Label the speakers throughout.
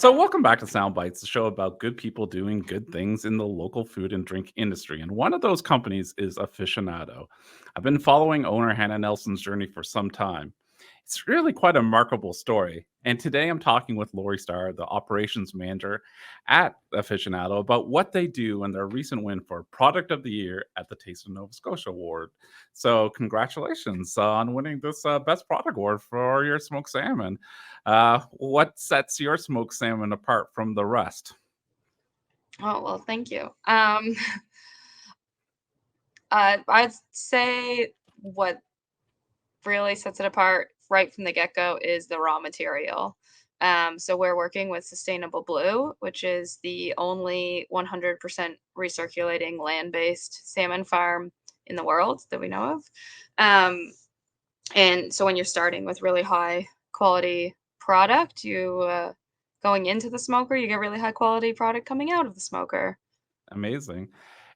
Speaker 1: So, welcome back to Sound Bites, the show about good people doing good things in the local food and drink industry. And one of those companies is Afishianado. I've been following owner Hannah Nelson's journey for some time. It's really quite a remarkable story. And today I'm talking with Laurie Starr, the operations manager at Aficionado, about what they do and their recent win for Product of the Year at the Taste of Nova Scotia Award. So, congratulations on winning this Best Product Award for your smoked salmon. What sets your smoked salmon apart from the rest?
Speaker 2: Oh, well, thank you. I'd say what really sets it apart right from the get-go is the raw material. So we're working with Sustainable Blue, which is the only 100% recirculating land-based salmon farm in the world that we know of. Um, and so when you're starting with really high quality product, you going into the smoker, you get really high quality product coming out of the smoker.
Speaker 1: Amazing.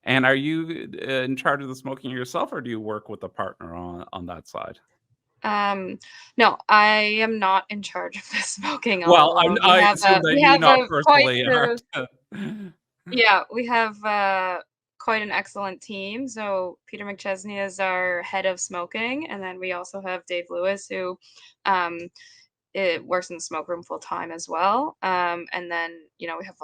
Speaker 1: And are you in charge of the smoking yourself, or do you work with a partner on that side?
Speaker 2: Um, no, I am not in charge of the smoking all
Speaker 1: Well,
Speaker 2: alone. We
Speaker 1: I
Speaker 2: have
Speaker 1: assume
Speaker 2: we
Speaker 1: that you
Speaker 2: have
Speaker 1: not
Speaker 2: quite
Speaker 1: personally are.
Speaker 2: the yeah, we have quite an excellent team. So Peter McChesney is our head of smoking, and then we also have Dave Lewis who um works in the smoke room full time as well. And then we have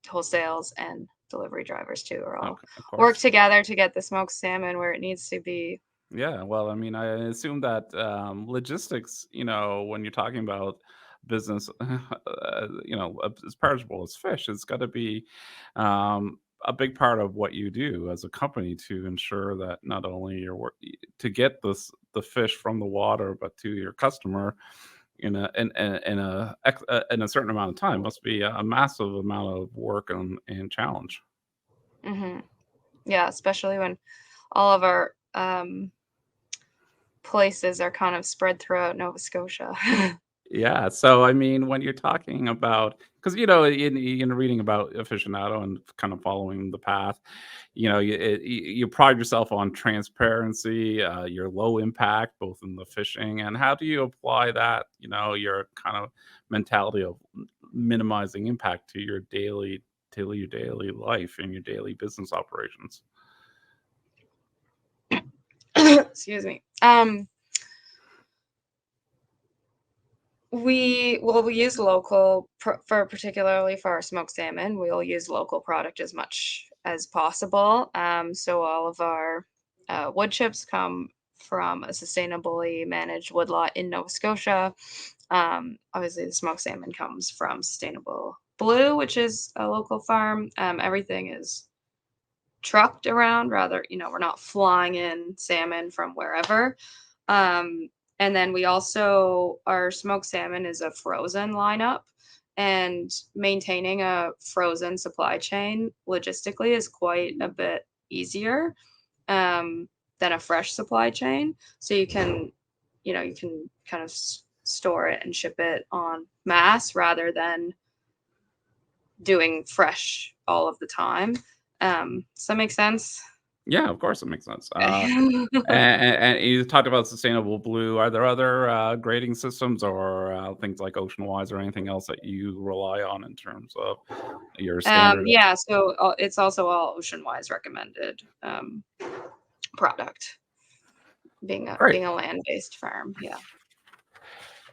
Speaker 2: wholesales and delivery drivers too, are all
Speaker 1: Okay, of
Speaker 2: work
Speaker 1: course.
Speaker 2: together to get the smoked salmon where it needs to be.
Speaker 1: Yeah, well, I mean, I assume that logistics, when you're talking about business, as perishable as fish, it's got to be a big part of what you do as a company to ensure that not only your work to get the fish from the water, but to your customer in a certain amount of time must be a massive amount of work and challenge.
Speaker 2: Hmm. Yeah, especially when all of our places are kind of spread throughout Nova Scotia.
Speaker 1: Yeah, so, I mean, when you're talking about, because in reading about aficionado and kind of following the path, you pride yourself on transparency, your low impact, both in the fishing, and how do you apply that, your kind of mentality of minimizing impact to your daily life and your daily business operations?
Speaker 2: Excuse me. We use local for particularly for our smoked salmon. We'll use local product as much as possible. So all of our wood chips come from a sustainably managed woodlot in Nova Scotia. Obviously, the smoked salmon comes from Sustainable Blue, which is a local farm. Everything is trucked around. Rather, we're not flying in salmon from wherever. Um, and then we also, our smoked salmon is a frozen lineup, and maintaining a frozen supply chain logistically is quite a bit easier than a fresh supply chain. So you can kind of store it and ship it on mass rather than doing fresh all of the time. Does that make sense?
Speaker 1: Yeah, of course, it makes sense. And you talked about sustainable blue. Are there other grading systems or things like OceanWise or anything else that you rely on in terms of your standard?
Speaker 2: Yeah, so it's also all ocean-wise recommended product, being a
Speaker 1: Great.
Speaker 2: being a land-based farm. Yeah.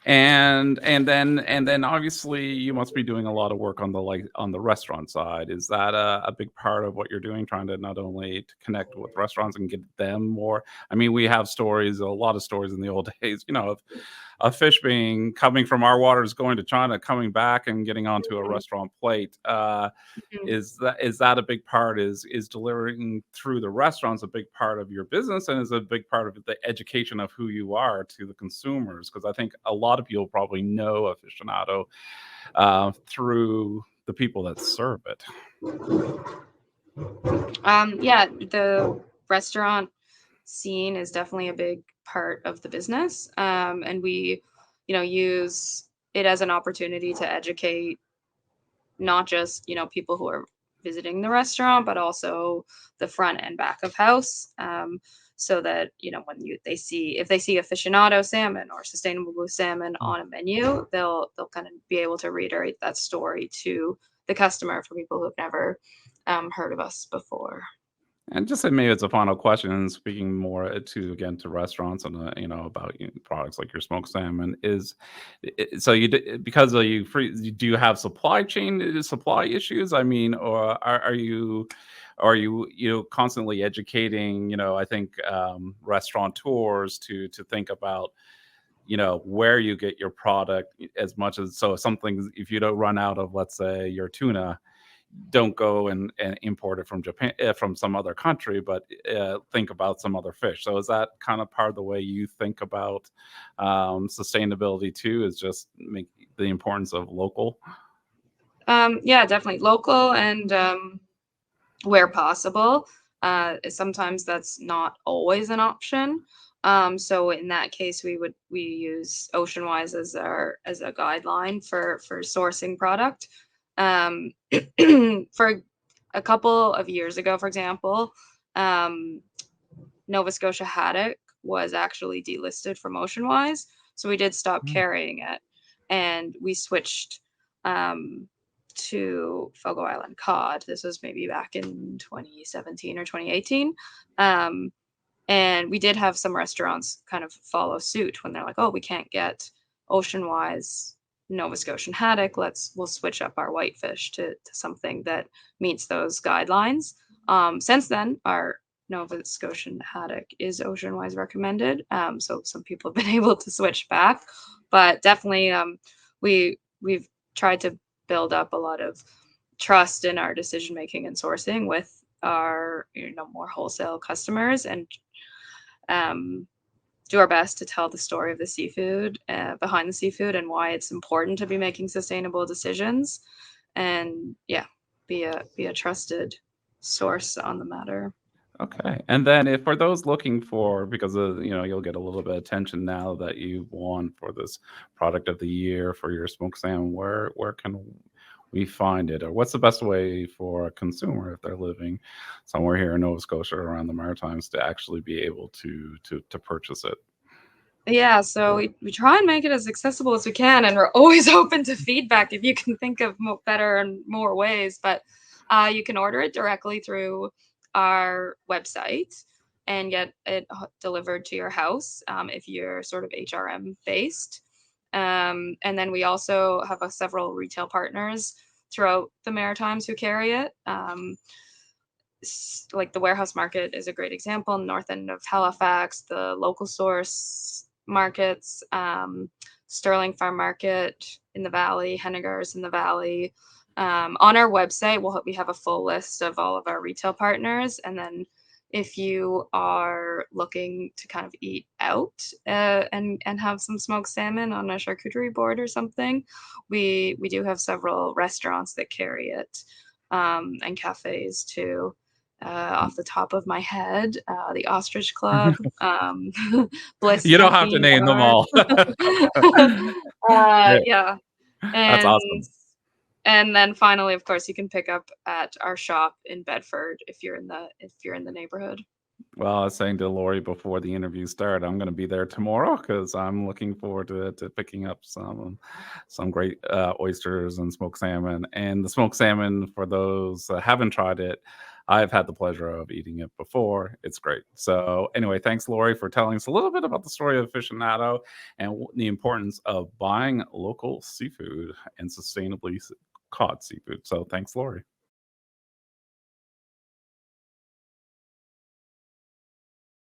Speaker 1: And then obviously you must be doing a lot of work on the restaurant side. Is that a big part of what you're doing, trying to not only to connect with restaurants and get them more? I mean, we have stories, a lot of stories in the old days, of a fish being coming from our waters, going to China, coming back and getting onto a
Speaker 2: Mhm,
Speaker 1: restaurant plate.
Speaker 2: mhm.
Speaker 1: Is that a big part? Is delivering through the restaurants a big part of your business, and is a big part of the education of who you are to the consumers? Because I think a lot of people probably know aficionado through the people that serve it.
Speaker 2: Yeah, the restaurant scene is definitely a big part of the business, and we, use it as an opportunity to educate not just people who are visiting the restaurant, but also the front and back of house. so that when if they see aficionado salmon or sustainable blue salmon
Speaker 1: Mm.
Speaker 2: on a menu, they'll kind of be able to reiterate that story to the customer for people who've never heard of us before.
Speaker 1: And just maybe it's a final question, and speaking more to again to restaurants and about products like your smoked salmon is so because of do you have supply chain supply issues? I mean, or are you constantly educating I think restaurateurs to think about where you get your product as much as so something if you don't run out of let's say your tuna don't go and import it from Japan from some other country, but think about some other fish. So is that kind of part of the way you think about sustainability too? Is just make the importance of local?
Speaker 2: Yeah, definitely local and where possible. Sometimes that's not always an option. So in that case, we use OceanWise as our as a guideline for sourcing product. Um, for a couple of years ago, for example, um, Nova Scotia haddock was actually delisted from OceanWise, so we did stop
Speaker 1: Mm.
Speaker 2: carrying it, and we switched um, to Fogo Island cod. This was maybe back in 2017 or 2018. Um, and we did have some restaurants kind of follow suit when they're like, "Oh, we can't get OceanWise Nova Scotian haddock. We'll switch up our whitefish to something that meets those guidelines." Since then, our Nova Scotian haddock is OceanWise recommended. So some people have been able to switch back, but definitely, we've tried to build up a lot of trust in our decision making and sourcing with our more wholesale customers, and um, do our best to tell the story of the seafood, behind the seafood, and why it's important to be making sustainable decisions, and yeah, be a trusted source on the matter.
Speaker 1: Okay. And then if for those looking for because of you'll get a little bit of attention now that you've won for this product of the year for your smoked salmon, where can we find it? Or what's the best way for a consumer if they're living somewhere here in Nova Scotia or around the Maritimes to actually be able to purchase it?
Speaker 2: Yeah, so we try and make it as accessible as we can, and we're always open to feedback if you can think of better and more ways. But you can order it directly through our website and get it delivered to your house if you're sort of HRM based. And then we also have several retail partners throughout the Maritimes who carry it. Like the warehouse market is a great example, north end of Halifax, the local source markets, Sterling Farm Market in the Valley, Hennigar's in the Valley. On our website, we have a full list of all of our retail partners, and then if you are looking to kind of eat out and have some smoked salmon on a charcuterie board or something, we do have several restaurants that carry it, and cafes too. Off the top of my head, the Ostrich Club, Bliss
Speaker 1: You don't have to
Speaker 2: Caffeine
Speaker 1: name them
Speaker 2: Bar.
Speaker 1: all. Yeah,
Speaker 2: Yeah,
Speaker 1: that's
Speaker 2: and
Speaker 1: awesome.
Speaker 2: and then finally, of course, you can pick up at our shop in Bedford if you're in the neighborhood.
Speaker 1: Well, I was saying to Lori before the interview started, I'm going to be there tomorrow because I'm looking forward to picking up some great oysters and smoked salmon. And the smoked salmon, for those that haven't tried it, I've had the pleasure of eating it before. It's great. So, anyway, thanks, Lori, for telling us a little bit about the story of Aficionado and the importance of buying local seafood and sustainably caught seafood. So, thanks, Lori.